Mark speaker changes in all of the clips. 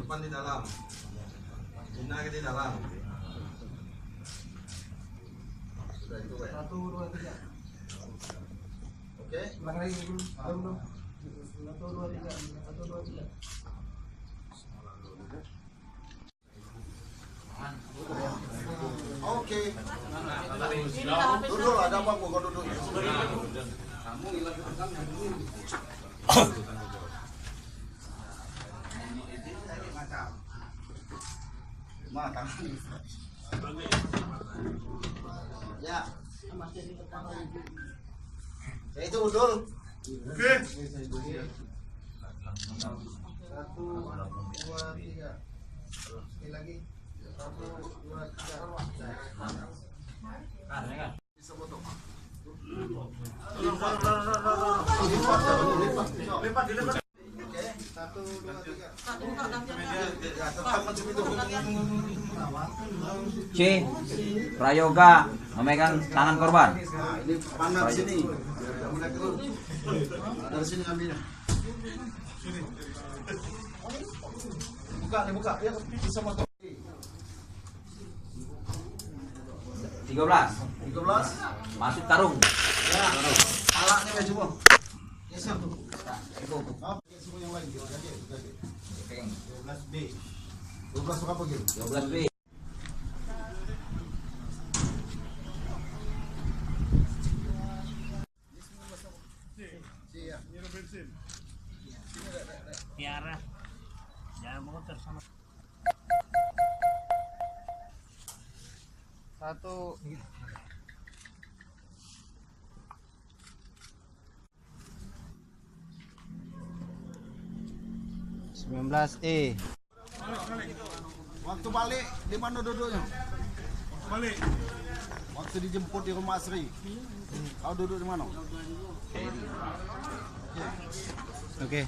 Speaker 1: depan di dalam. Cina di dalam. Sudah itu ya.
Speaker 2: 1, 2, 3.
Speaker 1: Oke.
Speaker 2: Ulang lagi dulu. Belum. 1, 2, 3. 1, 2, 3.
Speaker 1: Oke. Duduk, ada apa kok duduk? Kamu hilang ya. Ya itu udul. Oke. 1, 2, 3. Sekali lagi. 1, 2, 3. Bisa foto. Lipat. Oke, 1, 2, 3.
Speaker 3: C. Prayoga memegang tangan korban.
Speaker 1: Nah, ini panas sini. Mulai turun. Dari sini ambilnya. Buka. Ya, bisa foto.
Speaker 3: 13.
Speaker 1: 13.
Speaker 3: Masuk karung.
Speaker 1: Ya. Alatnya ya coba. Geser tuh.
Speaker 3: Itu.
Speaker 1: Oh, semua yang lain. Oke.
Speaker 3: Pegang.
Speaker 1: 12B. 12 berapa gitu?
Speaker 3: 12B.
Speaker 2: Tiara. Jangan motor sama. 1. 19E.
Speaker 1: Waktu balik di mana duduknya?
Speaker 4: Balik.
Speaker 1: Waktu dijemput di rumah Asri. Kau duduk di mana?
Speaker 2: Oke.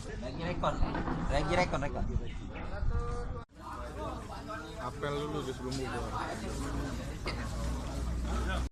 Speaker 3: Lagi rekon.
Speaker 4: Apel dulu sebelum bubar.